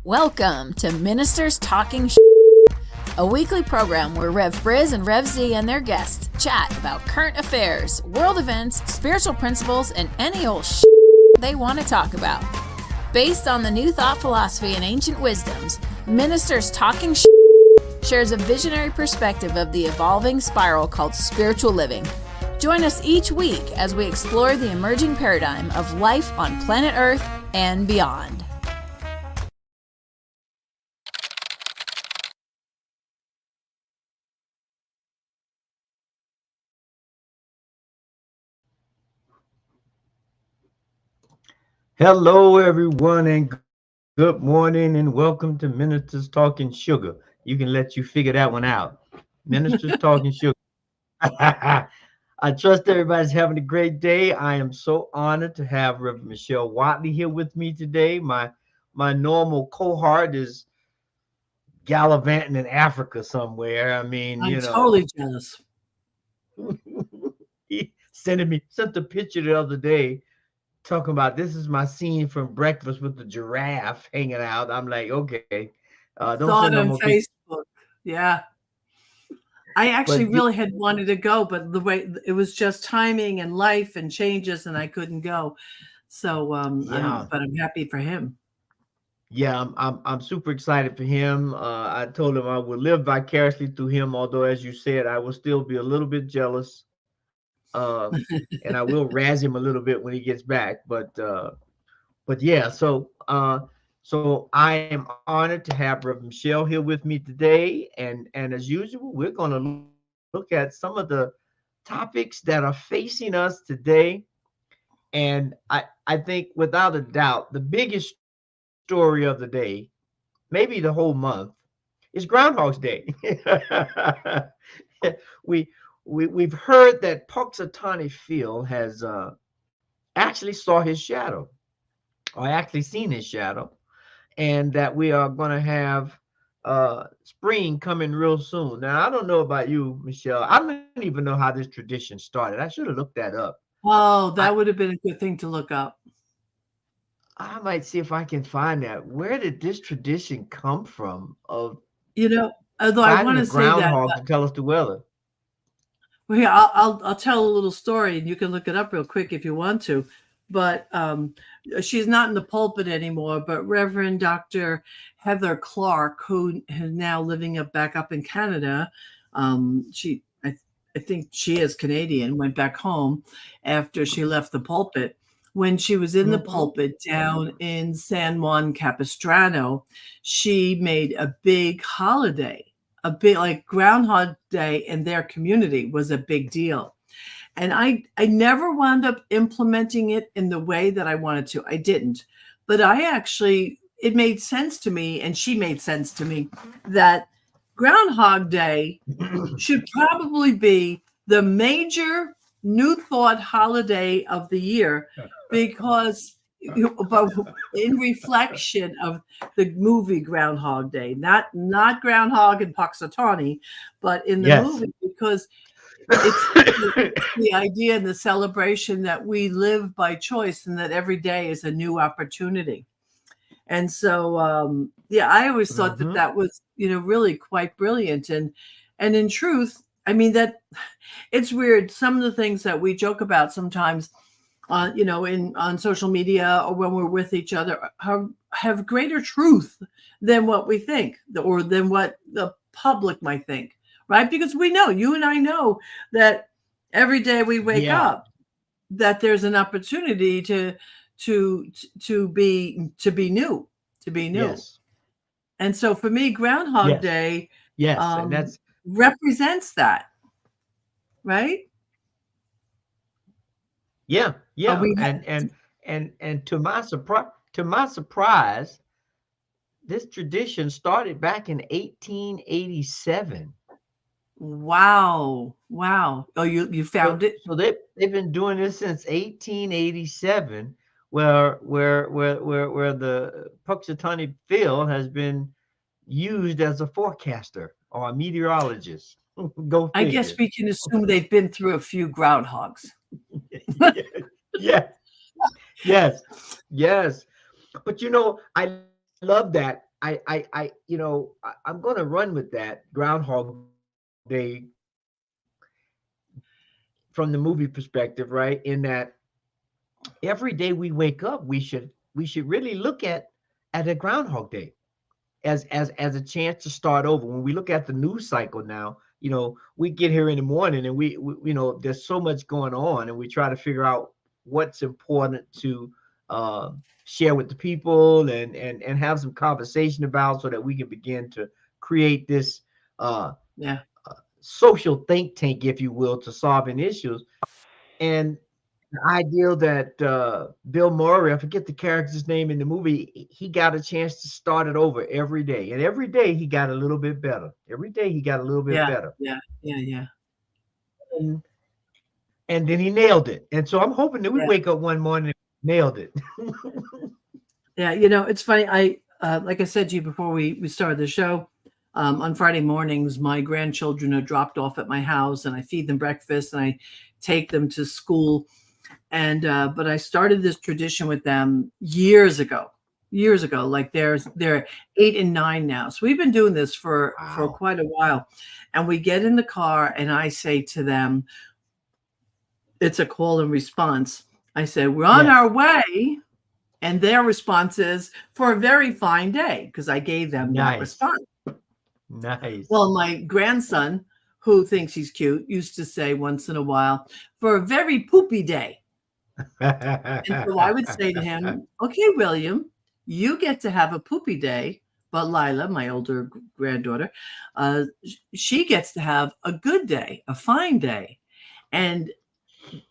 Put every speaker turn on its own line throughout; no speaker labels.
Welcome to Ministers Talking a weekly program where Rev Briz and Rev Z and their guests chat about current affairs, world events, spiritual principles, and any old they want to talk about. Based on the new thought philosophy and ancient wisdoms, Ministers Talking shares a visionary perspective of the evolving spiral called spiritual living. Join us each week as we explore the emerging paradigm of life on planet Earth and beyond.
Hello, everyone, and good morning, and welcome to Ministers Talking Sugar. You can let you figure that one out. Ministers Talking Sugar. I trust everybody's having a great day. I am so honored to have Reverend Michelle Watley here with me today. My normal cohort is gallivanting in Africa somewhere. I mean,
I'm totally jealous.
He sent a picture the other day talking about this is my scene from Breakfast with the Giraffe hanging out. I'm like, okay, don't
Saw
send
it
no
on
more pictures.
Facebook. Yeah. I actually really had wanted to go, but the way it was just timing and life and changes, and I couldn't go. So, but I'm happy for him.
Yeah, I'm super excited for him. I told him I would live vicariously through him, although, as you said, I will still be a little bit jealous. And I will razz him a little bit when he gets back. But yeah, so I am honored to have Reverend Michelle here with me today, and as usual, we're going to look at some of the topics that are facing us today. And I think without a doubt, the biggest story of the day, maybe the whole month, is Groundhog's Day. We've heard that Punxsutawney Phil has actually saw his shadow, or actually seen his shadow, and that we are going to have spring coming real soon. Now, I don't know about you, Michelle. I don't even know how this tradition started. I should have looked that up.
Oh, that would have been a good thing to look up.
I might see if I can find that. Where did this tradition come from of
Although I
finding
want
a
to say that,
groundhog to tell us the weather?
well, here, I'll tell a little story, and you can look it up real quick if you want to. But she's not in the pulpit anymore. But Reverend Dr. Heather Clark, who is now living back up in Canada, I think she is Canadian, went back home after she left the pulpit. When she was in the pulpit down in San Juan Capistrano, she made a big holiday, a big like Groundhog Day in their community was a big deal. And I never wound up implementing it in the way that I wanted to. I didn't. But it made sense to me, and she made sense to me, that Groundhog Day should probably be the major New Thought holiday of the year, because in reflection of the movie Groundhog Day, not Groundhog and Punxsutawney, but in the movie, because it's the idea and the celebration that we live by choice and that every day is a new opportunity. And so, I always thought that was, really quite brilliant. And in truth, I mean, that it's weird. Some of the things that we joke about sometimes, on social media or when we're with each other have greater truth than what we think, or than what the public might think. Right? Because we know, you and I know, that every day we wake up, that there's an opportunity to be new.
Yes.
And so for me, Groundhog Day
and that's
represents that, right?
Yeah. And to my surprise, this tradition started back in 1887.
Wow. Oh, you found it?
So they've been doing this since 1887, where the Punxsutawney Phil has been used as a forecaster or a meteorologist. Go figure.
I guess we can assume they've been through a few groundhogs.
Yes. But I love that I'm going to run with that Groundhog Day from the movie perspective, right? In that every day we wake up, we should really look at a Groundhog Day as a chance to start over. When we look at the news cycle now, we get here in the morning and there's so much going on, and we try to figure out what's important to uh, share with the people and have some conversation about, so that we can begin to create this uh,
Yeah.
social think tank, if you will, to solving issues. And the ideal that Bill Murray, I forget the character's name in the movie, he got a chance to start it over every day. And every day he got a little bit better. Every day he got a little bit
Yeah.
better.
Yeah. Yeah. Yeah.
And, and then he nailed it. And so I'm hoping that we
Yeah.
wake up one morning and nailed it.
Yeah. It's funny. Like I said to you before we started the show, on Friday mornings, my grandchildren are dropped off at my house, and I feed them breakfast, and I take them to school. And but I started this tradition with them years ago. Years ago, like they're 8 and 9 now. So we've been doing this for
Wow.
quite a while. And we get in the car, and I say to them, it's a call and response. I said, we're on
Yes.
our way. And their response is, for a very fine day, because I gave them that
Nice.
response.
Nice.
Well, my grandson, who thinks he's cute, used to say once in a while, for a very poopy day. And so I would say to him, okay, William, you get to have a poopy day, but Lila, my older granddaughter, she gets to have a good day, a fine day. And he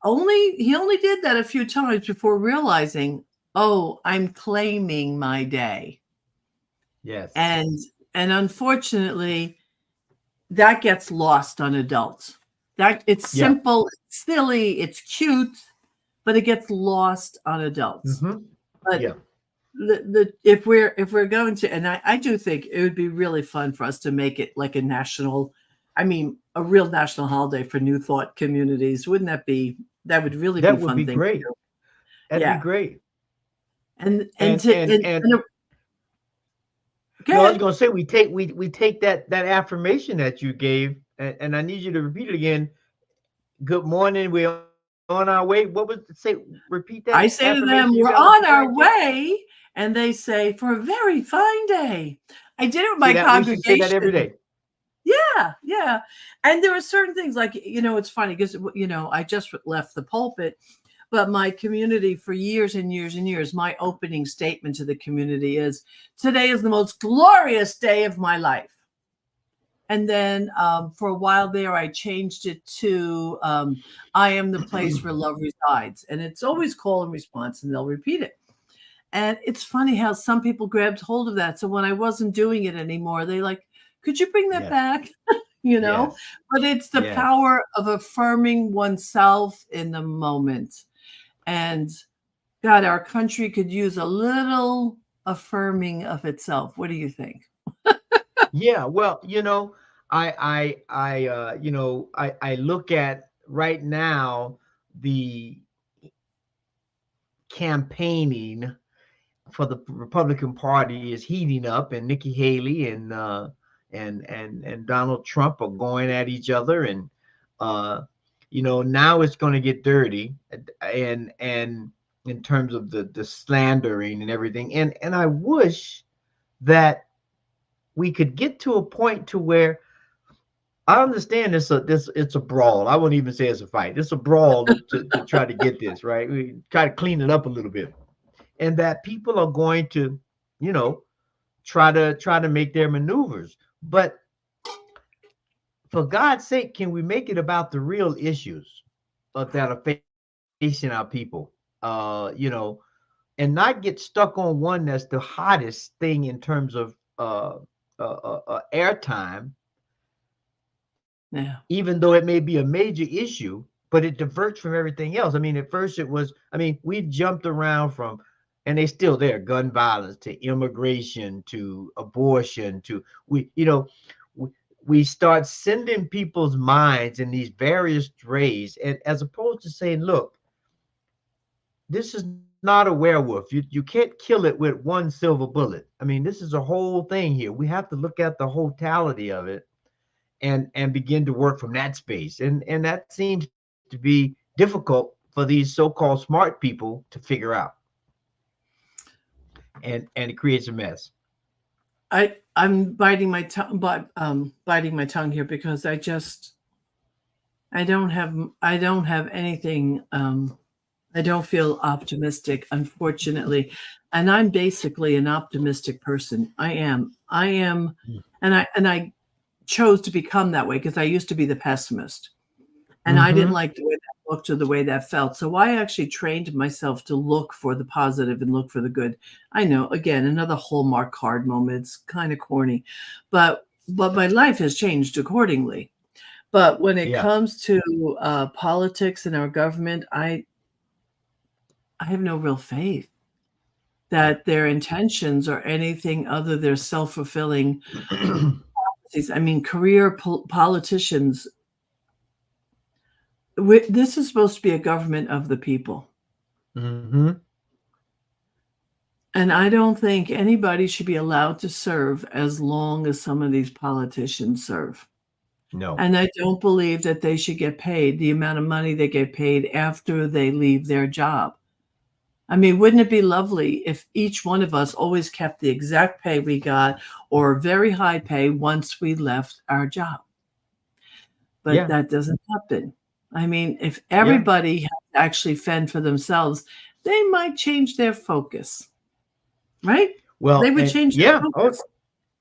only did that a few times before realizing, oh, I'm claiming my day.
Yes.
And unfortunately, that gets lost on adults. That it's
Yeah.
simple, it's silly, it's cute, but it gets lost on adults.
Hmm.
But
Yeah.
if we're going to, and I do think it would be really fun for us to make it like a national, I mean, a real national holiday for New Thought communities. Wouldn't that be? That would really be a
That would
fun
be
thing to
great.
do.
That'd be
Yeah,
great.
and
And
to
and and
go
no, I was
ahead.
gonna say we take that affirmation that you gave, and I need you to repeat it again. Good morning. We're on our way. What was it? Say? Repeat that
I say to
affirmation you
them,
got
"We're
with your
on our
grandkids.
way," and they say, "For a very fine day." I did it with
See
my
that we should say that every
congregation.
day.
Yeah, yeah. And there are certain things like, it's funny because, I just left the pulpit, but my community for years and years and years, my opening statement to the community is, today is the most glorious day of my life. And then for a while there, I changed it to, I am the place where love resides. And it's always call and response, and they'll repeat it. And it's funny how some people grabbed hold of that. So when I wasn't doing it anymore, they like, could you bring that
Yes.
back?
Yes.
But it's the
Yes.
power of affirming oneself in the moment. And God, our country could use a little affirming of itself. What do you think?
Yeah. Well, I look at right now the campaigning for the Republican Party is heating up, and Nikki Haley and Donald Trump are going at each other, and now it's going to get dirty, and in terms of the slandering and everything, and I wish that we could get to a point to where I understand it's a brawl. I wouldn't even say it's a fight. It's a brawl to try to get this right. We try to clean it up a little bit, and that people are going to, you know, try to make their maneuvers. But for God's sake, can we make it about the real issues that are facing our people? And not get stuck on one that's the hottest thing in terms of airtime,
Yeah.
even though it may be a major issue, but it diverts from everything else. I mean, at first it was, I mean, we jumped around from, and they still there, gun violence to immigration to abortion to we, we start sending people's minds in these various drays, and as opposed to saying, look, this is not not a werewolf. You can't kill it with one silver bullet. I mean, this is a whole thing here. We have to look at the totality of it and begin to work from that space. And that seems to be difficult for these so-called smart people to figure out. And it creates a mess.
I'm biting my tongue, but biting my tongue here because I don't have anything. I don't feel optimistic, unfortunately, and I'm basically an optimistic person. I am, and I chose to become that way because I used to be the pessimist, and I didn't like the way that looked or the way that felt. So I actually trained myself to look for the positive and look for the good. I know, again, another Hallmark card moment. It's kind of corny, but my life has changed accordingly. But when it
Yeah.
comes to politics and our government, I have no real faith that their intentions are anything other than self-fulfilling prophecies. I mean, career politicians, this is supposed to be a government of the people.
Mm-hmm.
And I don't think anybody should be allowed to serve as long as some of these politicians serve.
No.
And I don't believe that they should get paid the amount of money they get paid after they leave their job. I mean, wouldn't it be lovely if each one of us always kept the exact pay we got or very high pay once we left our job? But that doesn't happen. I mean, if everybody had to actually fend for themselves, they might change their focus, right?
Well,
they would change their focus.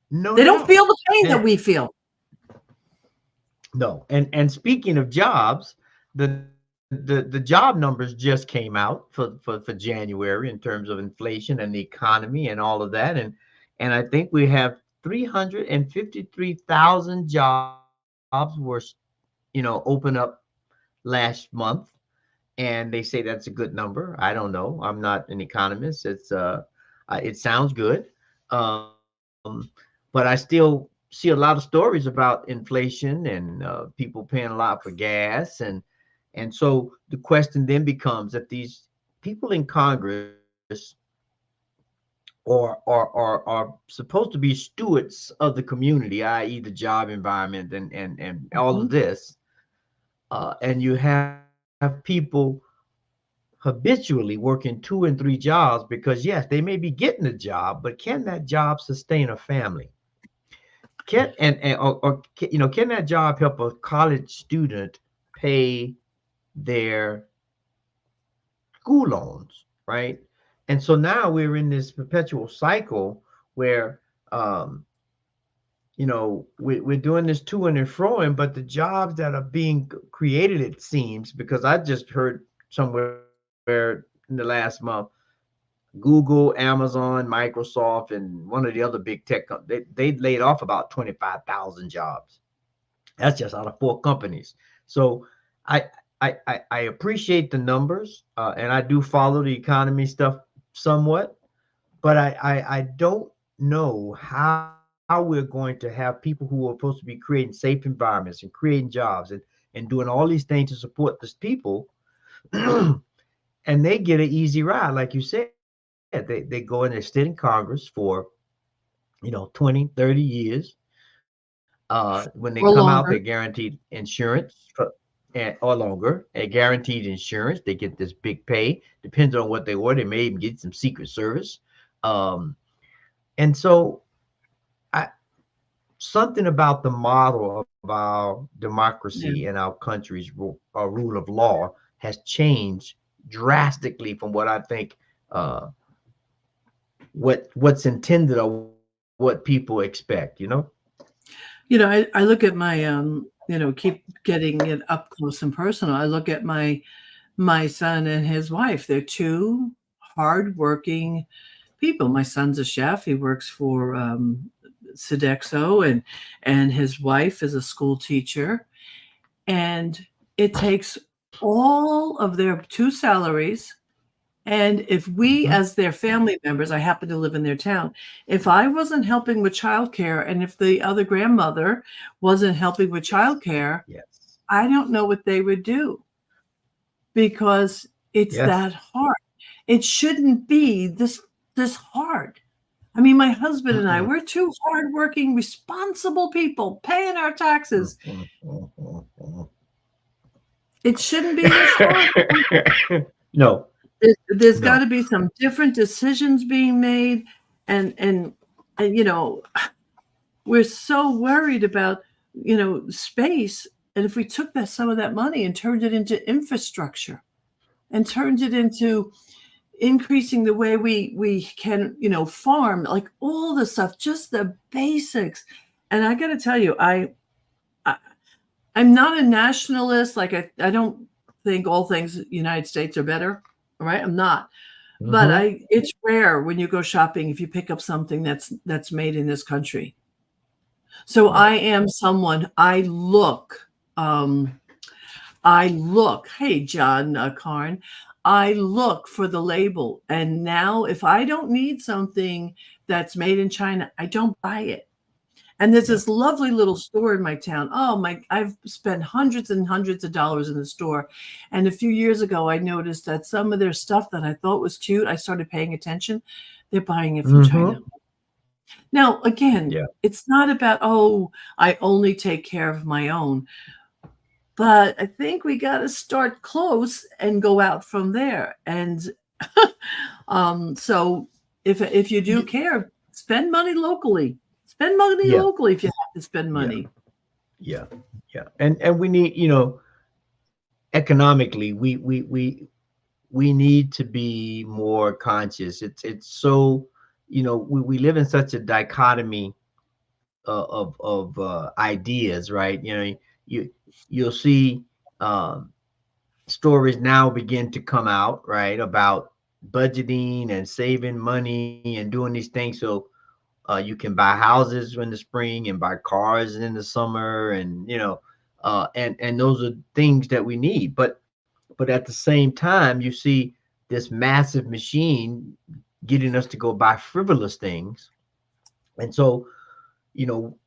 No,
they don't feel the pain that we feel.
No. And speaking of jobs, the job numbers just came out for January in terms of inflation and the economy and all of that. And I think we have 353,000 jobs were, open up last month. And they say that's a good number. I don't know. I'm not an economist. It sounds good. But I still see a lot of stories about inflation and people paying a lot for gas. And so the question then becomes if these people in Congress are supposed to be stewards of the community, i.e. the job environment and all of this, and you have people habitually working 2 and 3 jobs because yes, they may be getting a job, but can that job sustain a family? Can can that job help a college student pay their school loans, right? And so now we're in this perpetual cycle where we're doing this to and froing, but the jobs that are being created, it seems, because I just heard somewhere in the last month, Google, Amazon, Microsoft, and one of the other big tech companies, they laid off about 25,000 jobs. That's just out of 4 companies. So I appreciate the numbers, and I do follow the economy stuff somewhat, but I don't know how we're going to have people who are supposed to be creating safe environments and creating jobs and doing all these things to support these people, and they get an easy ride, like you said. They go and they sit in Congress for 20, 30 years. When they come out, they're guaranteed insurance or longer. A guaranteed insurance. They get this big pay. Depends on what they order. They may even get some Secret Service. And so something about the model of our democracy and our country's rule of law has changed drastically from what I think what's intended or what people expect.
I look at my keep getting it up close and personal. I look at my son and his wife. They're 2 hardworking people. My son's a chef. He works for Sodexo, and his wife is a school teacher. And it takes all of their 2 salaries. And if we, as their family members, I happen to live in their town, if I wasn't helping with childcare, and if the other grandmother wasn't helping with childcare, I don't know what they would do, because it's that hard. It shouldn't be this hard. I mean, my husband and I,
Mm-mm.
we're two hardworking, responsible people paying our taxes. It shouldn't be this hard.
No,
There's got
no.
to be some different decisions being made, and you know, we're so worried about space. And if we took some of that money and turned it into infrastructure and turned it into increasing the way we can farm, like all the stuff, just the basics. And I got to tell you, I I'm not a nationalist. Like I don't think all things United States are better. All right, I'm not. But
Mm-hmm.
it's rare when you go shopping if you pick up something that's made in this country. So
Right.
I am someone, um I look, hey, John Carn, I look for the label. And now, if I don't need something that's made in China, I don't buy it. And there's
Yeah.
this lovely little store in my town. Oh my, I've spent hundreds and hundreds of dollars in the store. And a few years ago, I noticed that some of their stuff that I thought was cute, I started paying attention. They're buying it from China.
Mm-hmm.
Now, again,
Yeah.
it's not about, oh, I only take care of my own. But I think we got to start close and go out from there. And so if you do care, spend money locally. Spend money
Yeah.
locally if you have to spend
Yeah.
money.
Yeah. Yeah. And we need, economically, we need to be more conscious. It's so, we live in such a dichotomy of ideas, right? You'll see stories now begin to come out, right, about budgeting and saving money and doing these things so you can buy houses in the spring and buy cars in the summer, and and those are things that we need. But at the same time, you see this massive machine getting us to go buy frivolous things, and so you know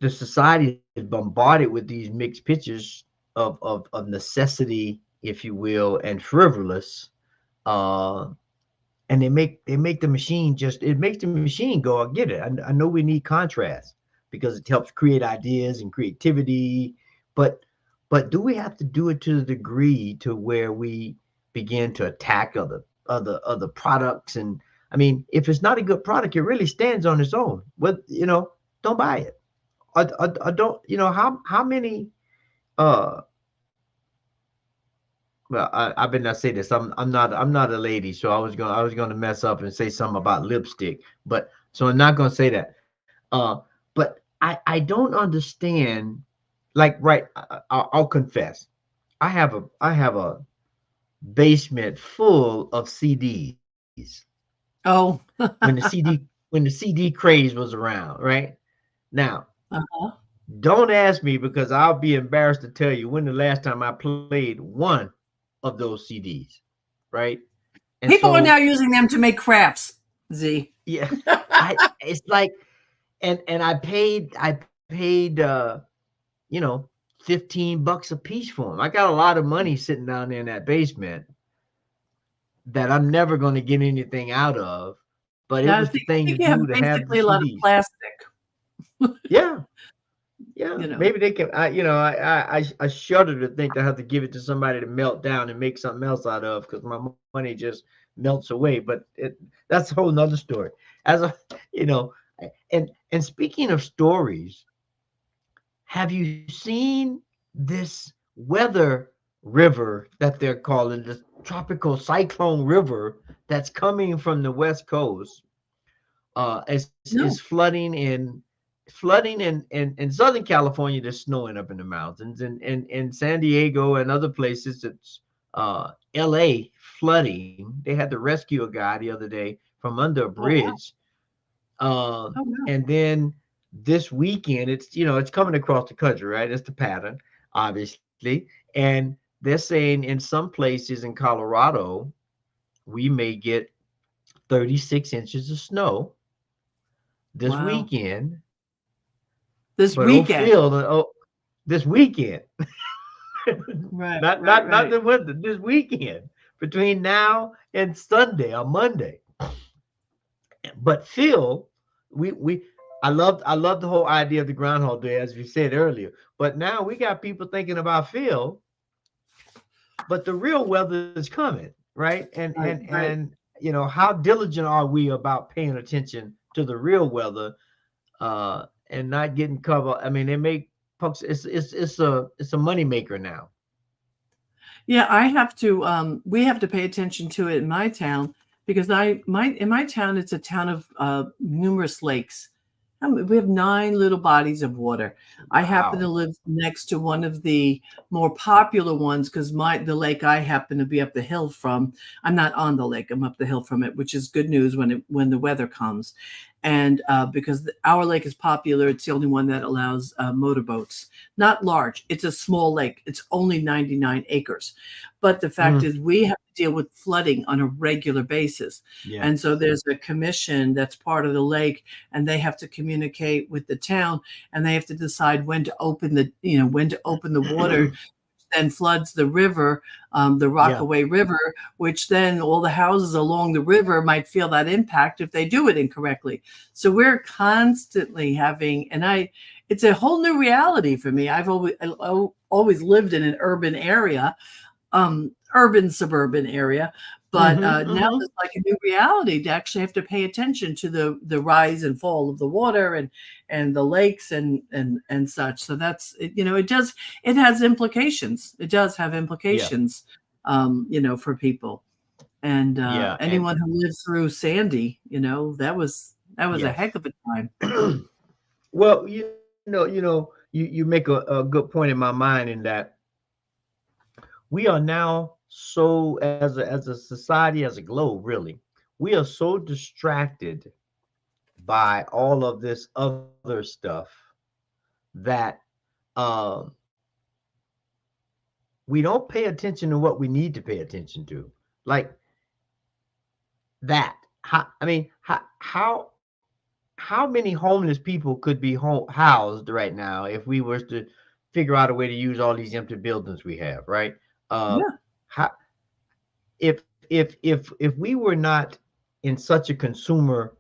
the society is bombarded with these mixed pictures of necessity, if you will, and frivolous. Uh, and they make the machine just it makes the machine go, I get it. I know we need contrast because it helps create ideas and creativity, but do we have to do it to the degree to where we begin to attack other products? And I mean, if it's not a good product, it really stands on its own. Don't buy it. I don't, how many uh well, I better not say this. I'm not a lady, so I was gonna mess up and say something about lipstick, but so I'm not gonna say that. But I don't understand. Like, right? I'll confess. I have a basement full of CDs
Oh,
when the CD craze was around. Right now,
uh-huh.
don't ask me because I'll be embarrassed to tell you when the last time I played one of those CDs, right? And
People are now
so,
using them to make crafts. Z.
yeah, it's like, and I paid you know, $15 a piece for them. I got a lot of money sitting down there in that basement that I'm never going to get anything out of, but it
Now,
was the
I
thing to
think you have
do to have the
basically a lot of
CDs.
plastic.
Yeah, yeah.
You know.
Maybe they can. I shudder to think I have to give it to somebody to melt down and make something else out of because my money just melts away. But that's a whole nother story. As a, you know, and speaking of stories, have you seen this weather river that they're calling the tropical cyclone river that's coming from the west coast? Is
No.
flooding in Southern California. There's snowing up in the mountains, and in San Diego and other places. It's LA flooding. They had to rescue a guy the other day from under a
Oh wow.
bridge.
Oh wow.
And then this weekend, it's coming across the country, right? It's the pattern, obviously. And they're saying in some places in Colorado, we may get 36 inches of snow this
Wow.
weekend.
This
But oh,
weekend.
Phil, this weekend,
Right,
not
right,
not not
right.
the winter, this weekend between now and Sunday or Monday. But Phil, we I love the whole idea of the Groundhog Day, as we said earlier. But now we got people thinking about Phil, but the real weather is coming, right? And and
Right, right.
and how diligent are we about paying attention to the real weather, and not getting covered? I mean, they make pucks. It's a money maker now.
Yeah, I have to. We have to pay attention to it in my town because in my town it's a town of numerous lakes. We have 9 little bodies of water. I happen to
Wow.
live next to one of the more popular ones because the lake I happen to be up the hill from. I'm not on the lake. I'm up the hill from it, which is good news when the weather comes. And because our lake is popular, it's the only one that allows motorboats. Not large. It's a small lake. It's only 99 acres. But the fact
Mm,
is, we have to deal with flooding on a regular basis.
yeah.
And so there's a commission that's part of the lake, and they have to communicate with the town, and they have to decide when to open the water, then floods the river, the
Yeah.
Rockaway River, which then all the houses along the river might feel that impact if they do it incorrectly. So we're constantly having, it's a whole new reality for me. I always lived in an urban suburban area, but
Hmm.
now
Hmm.
there's like a new reality to actually have to pay attention to the rise and fall of the water and the lakes and such. So it has implications. It does have
Yeah.
implications, for people. And
Yeah. And
anyone who lived through Sandy, that was a
yes.
heck of a time.
Well, you make a good point in my mind in that we are now so, as a society, as a globe, really, we are so distracted by all of this other stuff that um we don't pay attention to what we need to pay attention to. Like that. I mean, how many homeless people could be housed right now if we were to figure out a way to use all these empty buildings we have, right? Uh,
Yeah.
how, if we were not in such a consumer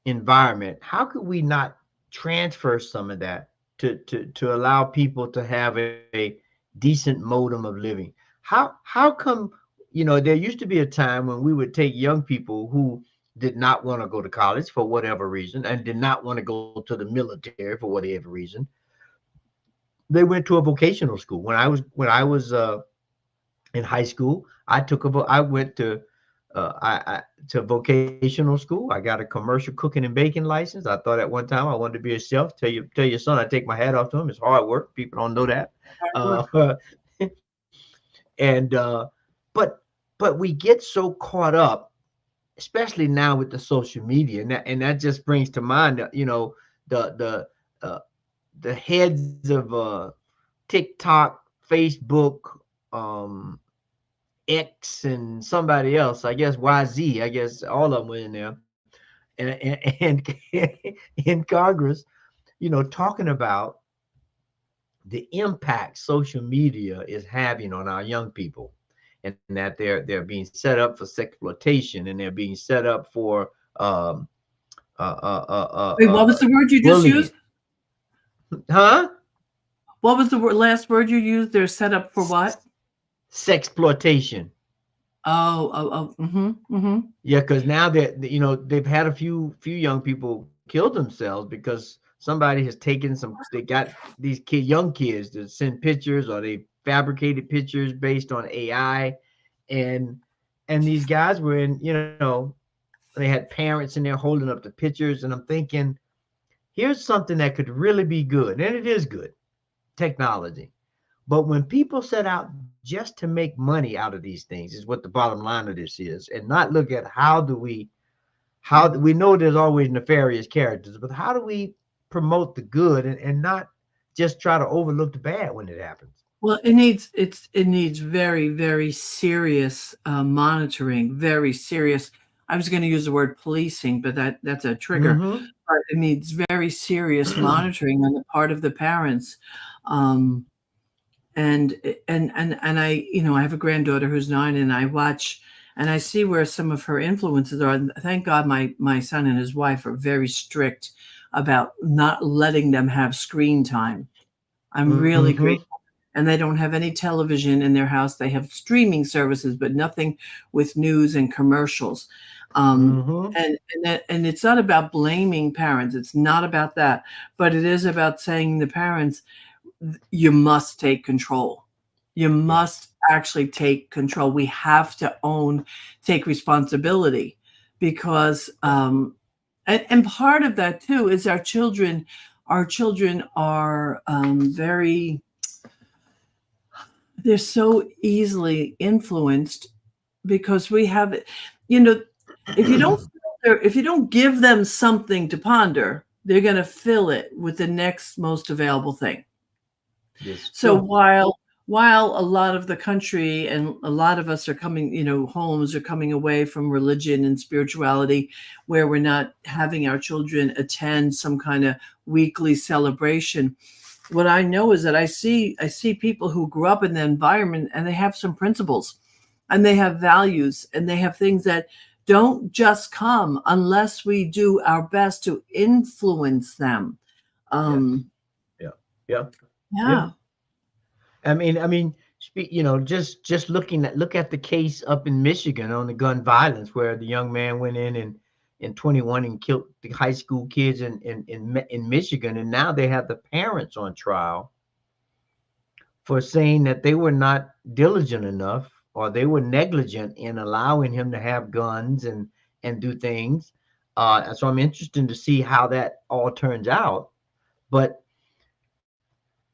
environment, how could we not transfer some of that to allow people to have a decent modem of living? How come, there used to be a time when we would take young people who did not want to go to college for whatever reason and did not want to go to the military for whatever reason. They went to a vocational school. When I was in high school, I went to vocational school. I got a commercial cooking and baking license. I thought at one time I wanted to be a chef. Tell your son I take my hat off to him. It's hard work. People don't know that.
Hard work.
Uh, and but we get so caught up, especially now with the social media, and that just brings to mind, the the uh, the heads of TikTok, Facebook, um, X, and somebody else. I guess YZ. I guess all of them were in there, and in Congress, talking about the impact social media is having on our young people, and that they're being set up for sexploitation, and they're being set up for
Wait, what was the word you just
bullying.
used?
Huh?
What was the last word you used? They're set up for what?
Sexploitation.
Oh. Mm-hmm.
Yeah, because now that they've had a few young people kill themselves because somebody has taken they got these young kids to send pictures, or they fabricated pictures based on AI, and these guys were in, they had parents in there holding up the pictures, and I'm thinking, here's something that could really be good, and it is good technology. But when people set out just to make money out of these things, is what the bottom line of this is, and not look at how we know there's always nefarious characters, but how do we promote the good, and not just try to overlook the bad when it happens?
Well, it needs very, very serious monitoring, very serious. I was going to use the word policing, but that's a trigger.
Hmm.
But it needs very serious monitoring on the part of the parents. Um, and I, I have a granddaughter who's 9, and I watch and I see where some of her influences are. And thank God my son and his wife are very strict about not letting them have screen time. I'm really
Mm-hmm.
grateful. And they don't have any television in their house. They have streaming services, but nothing with news and commercials. Um,
Mm-hmm.
and it's not about blaming parents. It's not about that, but it is about saying to parents, you must take control. You
Yeah.
must actually take control. We have to take responsibility, because and part of that too is our children. Our children are very. They're so easily influenced because we have it. You know, if you don't if you don't give them something to ponder, they're going to fill it with the next most available thing.
It's
So
true.
while a lot of the country and a lot of us are coming, homes are coming away from religion and spirituality, where we're not having our children attend some kind of weekly celebration. What I know is that I see people who grew up in the environment, and they have some principles, and they have values, and they have things that don't just come unless we do our best to influence them.
Yeah.
Um,
Yeah. Yeah. Yeah.
yeah.
Just look at the case up in Michigan on the gun violence, where the young man went in 21 and killed the high school kids in Michigan, and now they have the parents on trial for saying that they were not diligent enough, or they were negligent in allowing him to have guns and do things. And so I'm interested to see how that all turns out. But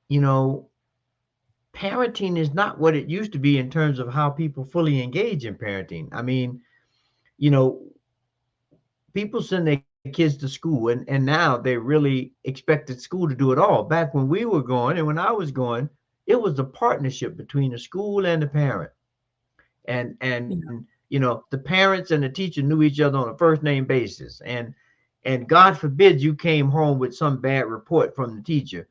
you know, parenting is not what it used to be in terms of how people fully engage in parenting. I mean, you know, people send their kids to school, and now they really expected school to do it all. Back when we were going and when I was going, it was a partnership between the school and the parent. The parents and the teacher knew each other on a first name basis. And God forbid you came home with some bad report from the teacher,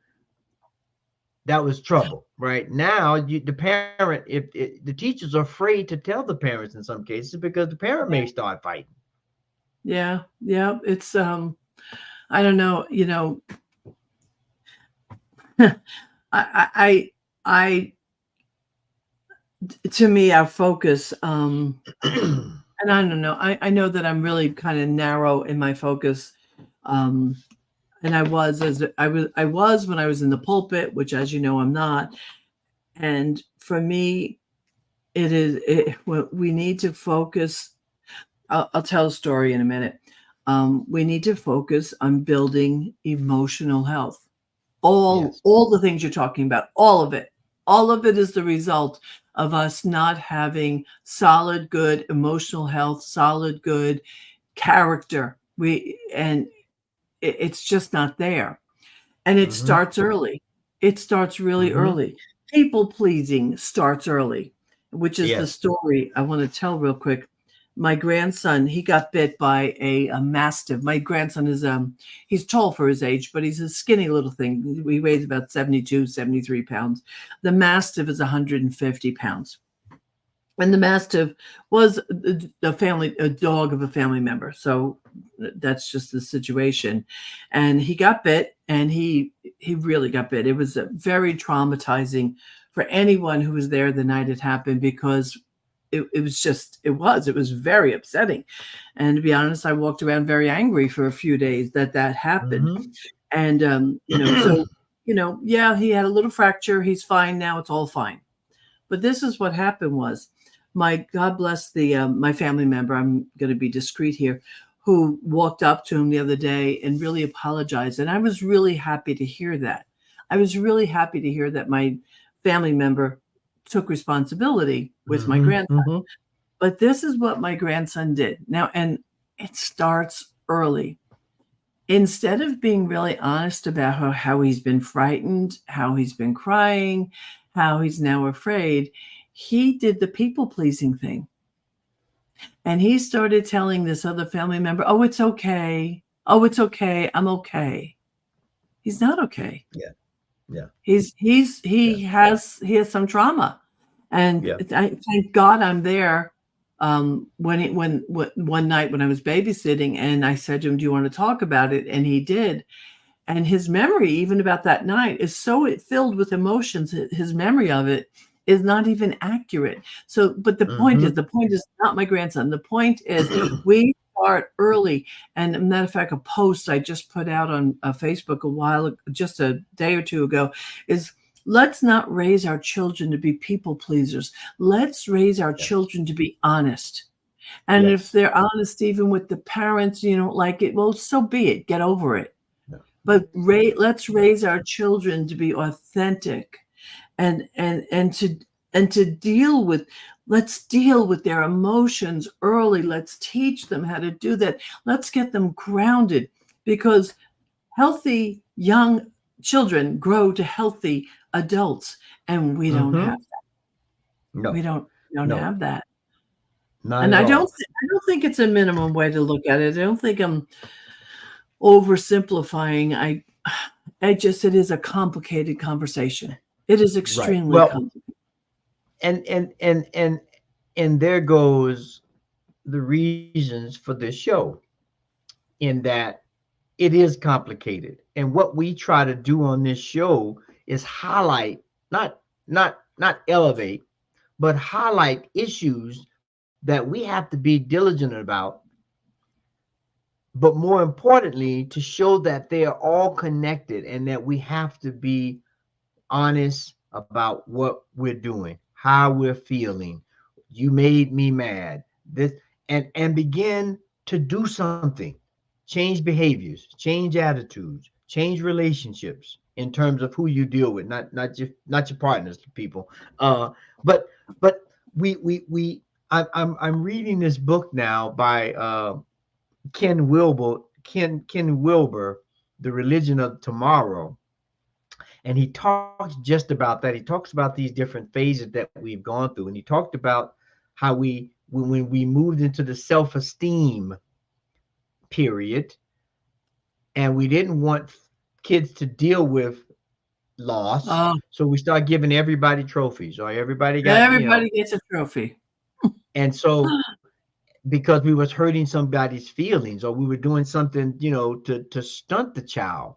that was trouble. Right now, the parent, if the teachers are afraid to tell the parents in some cases, because the parent may start fighting.
Yeah, yeah, it's I don't know, I I to me our focus, and I don't know, I know that I'm really kind of narrow in my focus, um and I was when I was in the pulpit, which, as you know, I'm not. And for me, we need to focus. I'll tell a story in a minute. We need to focus on building emotional health.
Yes.
All the things you're talking about, all of it is the result of us not having solid, good emotional health, solid, good character. It's just not there. And it
Mm-hmm.
starts early. It starts really
Mm-hmm.
early. People pleasing starts early, which is the
Yes.
story I want to tell real quick. My grandson, he got bit by a mastiff. My grandson he's tall for his age, but he's a skinny little thing. He weighs about 72, 73 pounds. The mastiff is 150 pounds. And the mastiff was a dog of a family member. So that's just the situation. And he got bit, and he really got bit. It was very traumatizing for anyone who was there the night it happened, because it was very upsetting. And to be honest, I walked around very angry for a few days that happened.
Mm-hmm.
And so yeah, he had a little fracture. He's fine now. It's all fine. But this is what happened was, my God bless my family member, I'm going to be discreet here, who walked up to him the other day and really apologized. And I was really happy to hear that. I was really happy to hear that my family member took responsibility with my
Mm-hmm.
grandson.
Mm-hmm.
But this is what my grandson did. Now, and it starts early. Instead of being really honest about how he's been frightened, how he's been crying, how he's now afraid, he did the people pleasing thing. And he started telling this other family member, oh, it's okay. Oh, it's okay. I'm okay. He's not okay.
Yeah. Yeah.
He
Yeah.
has some trauma, and
Yeah.
thank God I'm there. When one night when I was babysitting, and I said to him, "Do you want to talk about it?" And he did. And his memory, even about that night, is so filled with emotions. His memory of it is not even accurate. So, but
Mm-hmm.
the point is not my grandson. The point is we start early. And a matter of fact, a post I just put out on Facebook just a day or two ago, is let's not raise our children to be people pleasers. Let's raise our
Yes.
children to be honest. And if
Yes.
they're honest, even with the parents, you don't like it, well, so be it. Get over it.
No.
But
No.
let's raise our children to be authentic, and to deal with let's deal with their emotions early. Let's teach them how to do that. Let's get them grounded, because healthy young children grow to healthy adults, and we don't
Mm-hmm.
have we
No.
don't
No.
have that.
Not
And
at all.
I don't think it's a minimum way to look at it. I don't think I'm oversimplifying. It is a complicated conversation. It is
Right.
extremely
Well,
complicated.
and there goes the reasons for this show, in that it is complicated. And what we try to do on this show is highlight, not elevate, but highlight issues that we have to be diligent about, but more importantly, to show that they are all connected and that we have to be honest about what we're doing, how we're feeling. You made me mad. This, and begin to do something. Change behaviors, change attitudes, change relationships in terms of who you deal with, not your partners, people. But but we I'm reading this book now by Ken Wilber, The Religion of Tomorrow, and he talks just about that. He talks about these different phases that we've gone through, and he talked about how when we moved into the self-esteem period, and we didn't want kids to deal with loss,
Oh,
so we start giving everybody trophies, or everybody got,
everybody gets a trophy.
and so because we was hurting somebody's feelings, or we were doing something, to stunt the child.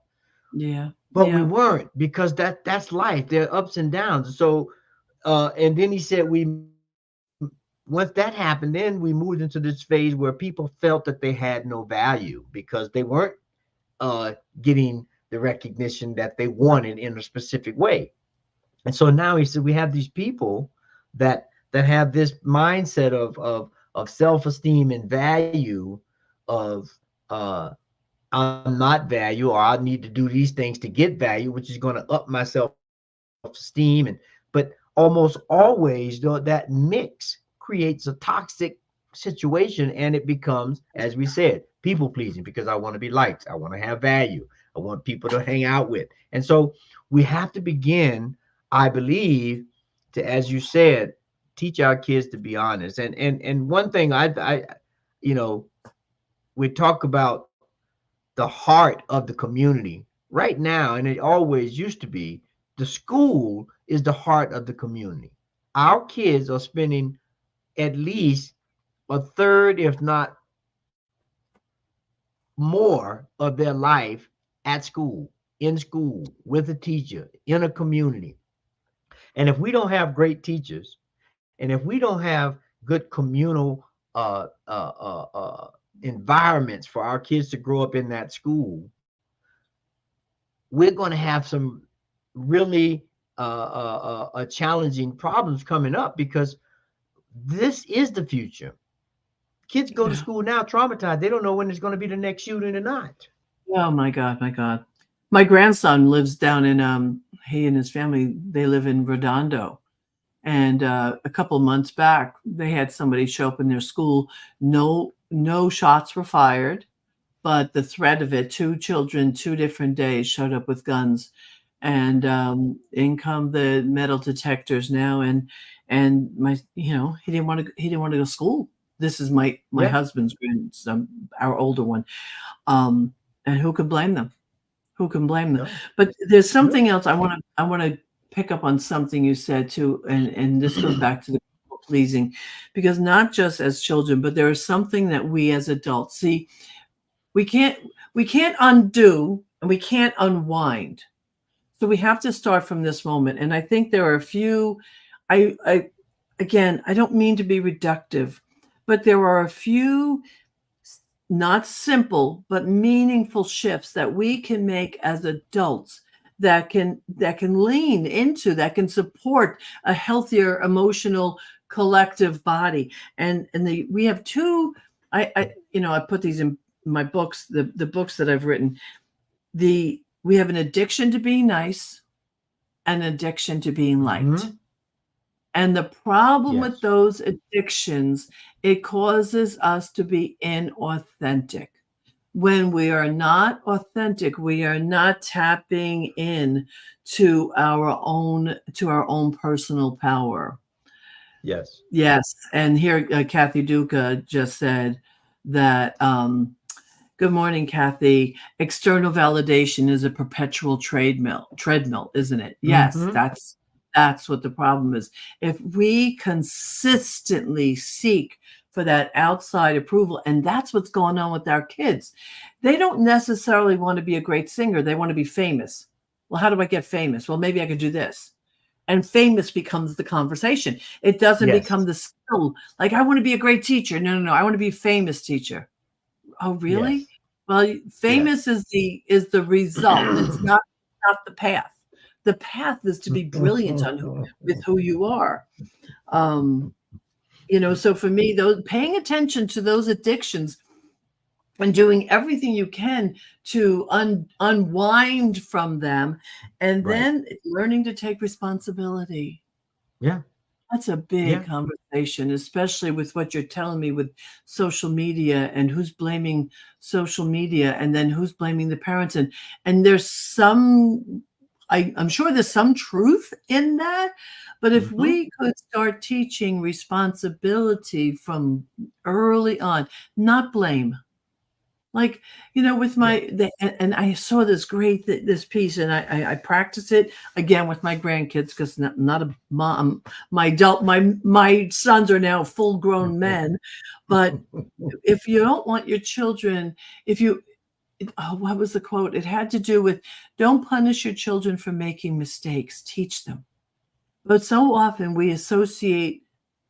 Yeah,
But we
yeah.
weren't, because that's life. There are ups and downs. So and then he said, we once that happened, then we moved into this phase where people felt that they had no value because they weren't getting the recognition that they wanted in a specific way. And so now he said we have these people that have this mindset of self-esteem and value, of uh I'm not value, or I need to do these things to get value, which is going to up my self-esteem. But almost always, though, that mix creates a toxic situation, and it becomes, as we said, people pleasing, because I want to be liked, I want to have value, I want people to hang out with. And so we have to begin, I believe, to, as you said, teach our kids to be honest. And one thing I you know we talk about the heart of the community right now, and it always used to be. The school is the heart of the community. Our kids are spending at least a third, if not more, of their life at school, in school, with a teacher, in a community. And if we don't have great teachers, and if we don't have good communal environments for our kids to grow up in that school, we're going to have some really challenging problems coming up, because this is the future. Kids go to
Yeah.
school now traumatized. They don't know when there's going to be the next shooting or not.
Oh my God, my God. My grandson lives down in he and his family, they live in Redondo. And a couple months back, they had somebody show up in their school. No shots were fired, but the threat of it, two children, 2 different days showed up with guns, and in come the metal detectors now. And my, he didn't want to go to school. This is my
Yeah.
husband's grandson, our older one. And who could blame them? Who can blame them?
No.
But there's
No.
something else I want to pick up on something you said too, and this goes back to the people pleasing, because not just as children, but there is something that we as adults see. We can't we can't undo and we can't unwind. So we have to start from this moment. And I think there are a few. I again, I don't mean to be reductive, but there are a few not simple but meaningful shifts that we can make as adults that can lean into, that can support a healthier emotional collective body. And we have two. I put these in my books, the books that I've written. We have an addiction to being nice, an addiction to being liked.
Hmm.
And the problem with
Yes.
those addictions, it causes us to be inauthentic. When we are not authentic, we are not tapping in to our own personal power.
Yes.
Yes, and here Kathy Duca just said that. Good morning, Kathy. External validation is a perpetual treadmill, isn't it? Yes,
Hmm.
that's what the problem is. If we consistently seek for that outside approval, and that's what's going on with our kids. They don't necessarily want to be a great singer. They want to be famous. Well, how do I get famous? Well, maybe I could do this. And famous becomes the conversation. It doesn't become
Yes.
the skill. Like, I want to be a great teacher. No, no, no. I want to be a famous teacher. Oh, really?
Yes.
Well, famous
Yes.
is the result. It's not the path. The path is to be brilliant with who you are. Um, so for me, those paying attention to those addictions and doing everything you can to unwind from them, and
Right.
then learning to take responsibility.
Yeah.
That's a big
Yeah.
conversation, especially with what you're telling me with social media and who's blaming social media and then who's blaming the parents. And there's I'm sure there's some truth in that. But if
Hmm.
we could start teaching responsibility from early on, not blame. Like, with
Yeah.
and I saw this this piece, and I practice it again with my grandkids, because not a mom. My sons are now full grown men, but if you don't want your children, if you what was the quote? It had to do with, don't punish your children for making mistakes, teach them. But so often we associate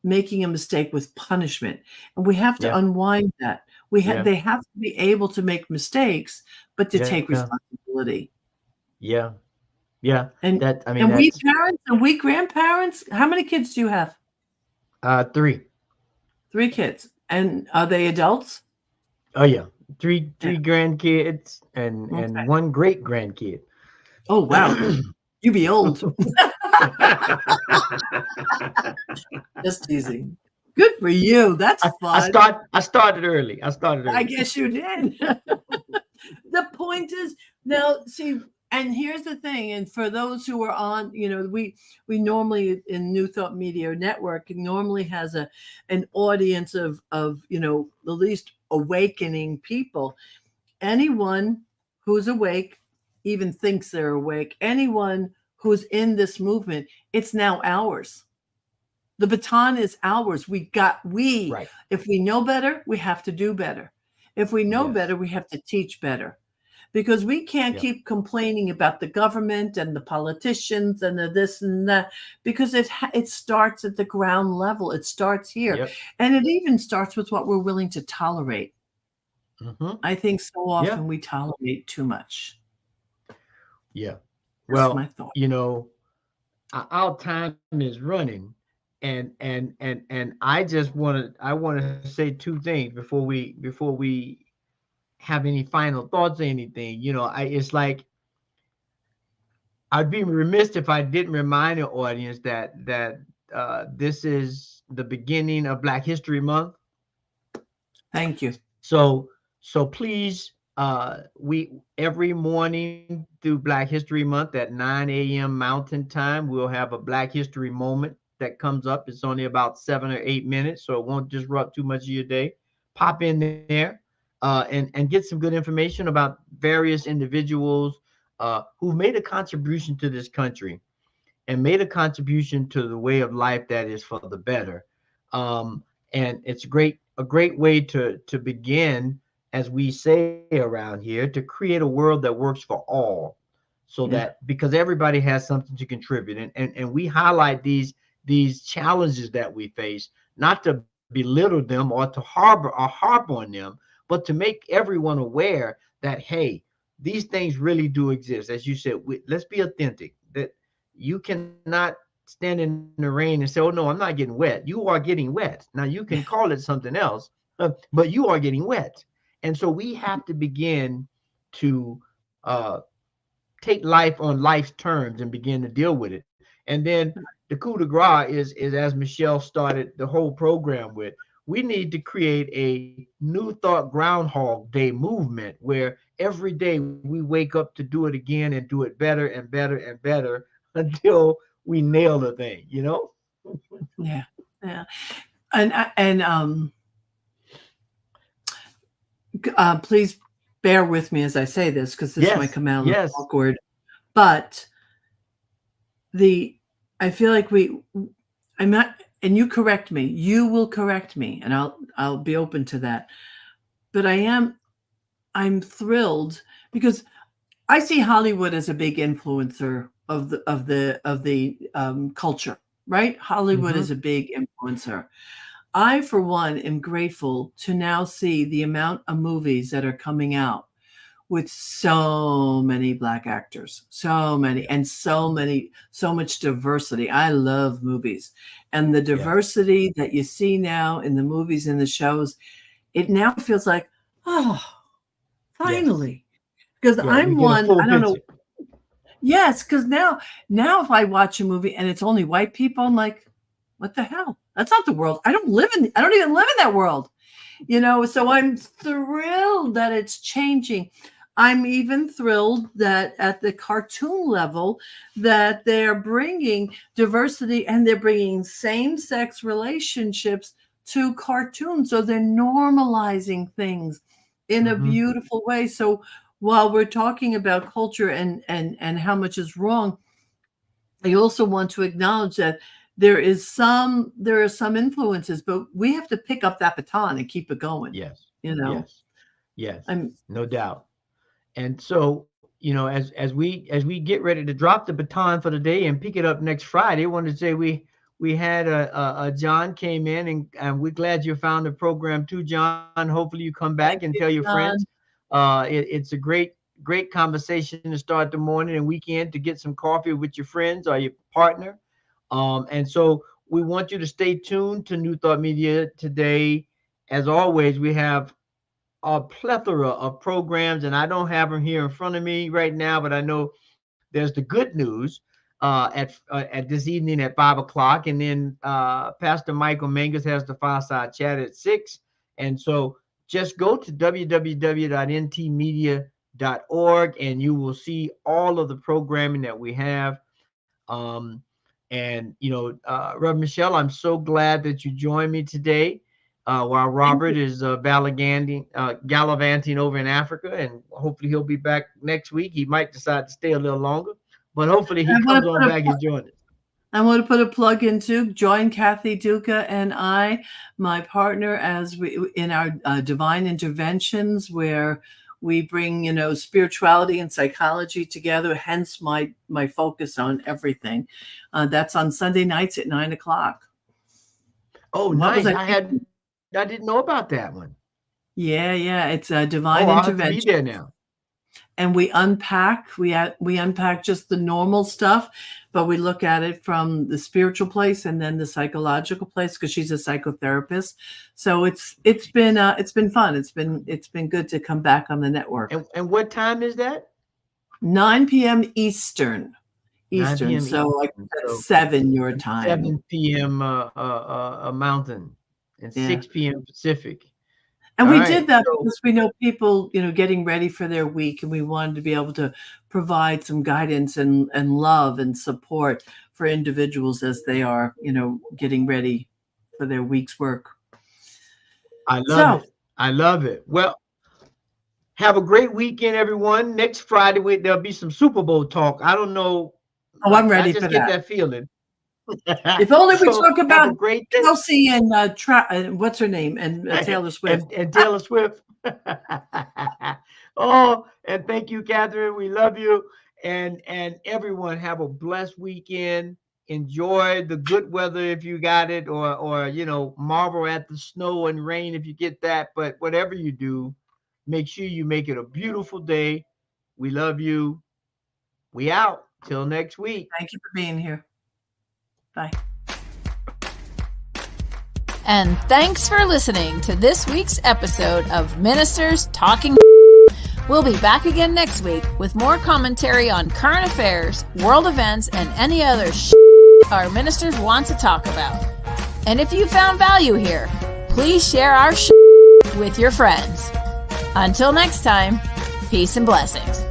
making a mistake with punishment, and we have to
Yeah.
unwind that.
Yeah.
They have to be able to make mistakes, but to take
Yeah.
responsibility.
Yeah. Yeah.
And
That, I mean,
and we
that's
parents and we grandparents, how many kids do you have?
three.
3 kids. And are they adults?
Oh yeah. Three
Yeah.
three grandkids and
Okay.
one great grandkid.
Oh, wow. You be old. Just teasing. Good for you. That's fun.
I started early. I started
I
early.
guess you did. The point is, now see, and here's the thing, and for those who are on, we normally in New Thought Media Network normally has an audience of the least awakening people. Anyone who's awake, even thinks they're awake, anyone who's in this movement, it's now ours. The baton is ours.
Right.
If we know better, we have to do better. If we know
Yes.
better, we have to teach better, because we can't
Yep.
keep complaining about the government and the politicians and the this and that, because it starts at the ground level. It starts here,
Yep.
and it even starts with what we're willing to tolerate.
Hmm.
I think so
Yeah.
often we tolerate too much.
Yeah.
Just my
Well,
thought.
our time is running, and I want to say two things before we have any final thoughts or anything. It's like I'd be remiss if I didn't remind the audience that this is the beginning of Black History Month.
Thank you.
So please, we every morning through Black History Month at 9 a.m. Mountain Time, we'll have a Black History moment that comes up. It's only about 7 or 8 minutes, so it won't disrupt too much of your day. Pop in there, and get some good information about various individuals who made a contribution to this country and made a contribution to the way of life that is for the better. Um, and it's a great way to begin, as we say around here, to create a world that works for all, so
Yeah.
that because everybody has something to contribute, and we highlight these challenges that we face, not to belittle them or to harp on them, but to make everyone aware that, hey, these things really do exist. As you said, let's be authentic. That you cannot stand in the rain and say, "Oh no, I'm not getting wet." You are getting wet. Now you can call it something else, but you are getting wet. And so we have to begin to take life on life's terms and begin to deal with it. And then the coup de grace is as Michelle started the whole program with. We need to create a new thought Groundhog Day movement where every day we wake up to do it again and do it better and better and better until we nail the thing, you know?
Yeah. Yeah. And please bear with me as I say this, because this might
Yes,
come out a little
yes,
awkward. But I feel like I'm not, and you correct me. You will correct me, and I'll be open to that. But I'm thrilled because I see Hollywood as a big influencer of the culture, right? Hollywood
hmm
is a big influencer. I, for one, am grateful to now see the amount of movies that are coming out with so many Black actors, so many, and so much diversity. I love movies. And the
yes,
diversity that you see now in the movies and the shows, it now feels like, oh,
yes.
finally. Because
Yeah, you
I'm
get a
one,
full
I don't know.
picture.
Yes, because now if I watch a movie and it's only white people, I'm like, what the hell? That's not the world. I don't even live in that world. So I'm thrilled that it's changing. I'm even thrilled that at the cartoon level that they're bringing diversity and they're bringing same-sex relationships to cartoons. So they're normalizing things in a
hmm
beautiful way. So while we're talking about culture and how much is wrong, I also want to acknowledge that there are some influences, but we have to pick up that baton and keep it going.
Yes,
You know,
yes, yes,
I'm
no doubt. And so, as we get ready to drop the baton for the day and pick it up next Friday, I wanted to say we had a John came in, and we're glad you found the program too, John. Hopefully you come back and
Thank
tell
you,
your friends.
John.
It's a great conversation to start the morning and weekend to get some coffee with your friends or your partner. And so we want you to stay tuned to New Thought Media today. As always, we have a plethora of programs, and I don't have them here in front of me right now, but I know there's the good news at this evening at 5 o'clock, and then Pastor Michael Mangus has the Fireside Chat at 6. And so just go to www.ntmedia.org, and you will see all of the programming that we have. Um, and Rev Michelle, I'm so glad that you joined me today. While
Thank you.
Robert is gallivanting over in Africa, and hopefully he'll be back next week. He might decide to stay a little longer, but hopefully he
I want
comes
to
on
put a
back and joins us.
I want to put a plug into join Kathy Duca and I, my partner, as we in our divine interventions, where we bring spirituality and psychology together. Hence my focus on everything. That's on Sunday nights at 9 o'clock.
Oh,
What was
nice!
I thinking?
I didn't know about that one.
Yeah. It's a
Oh,
divine
I'll have to be
intervention.
there now.
And we unpack just the normal stuff, but we look at it from the spiritual place and then the psychological place, because she's a psychotherapist. So it's been fun. It's been good to come back on the network.
And what time is that?
9 p.m. Eastern.
9 p.m.
So like
Eastern.
that's
So
7 your time.
7 p.m. Mountain and
Yeah.
6 p.m. Pacific.
And
All
we
right.
did that
So
because we know people, getting ready for their week, and we wanted to be able to provide some guidance and love and support for individuals as they are, getting ready for their week's work.
I love
So
it. I love it. Well, Have a great weekend, everyone. Next Friday, there'll be some Super Bowl talk. I don't know.
Oh, I'm
I
ready
just
for
get
that.
that feeling.
If only we
So
talk
have a
about
great day.
Kelsey and what's her name, and Taylor Swift.
And Taylor Swift. Oh, and thank you, Catherine. We love you. And everyone have a blessed weekend. Enjoy the good weather if you got it, or marvel at the snow and rain if you get that. But whatever you do, make sure you make it a beautiful day. We love you. We out. Till next week.
Thank you for being here. Bye.
And thanks for listening to this week's episode of Ministers Talking. We'll be back again next week with more commentary on current affairs, world events, and any other our ministers want to talk about. And if you found value here, please share our with your friends. Until next time, peace and blessings.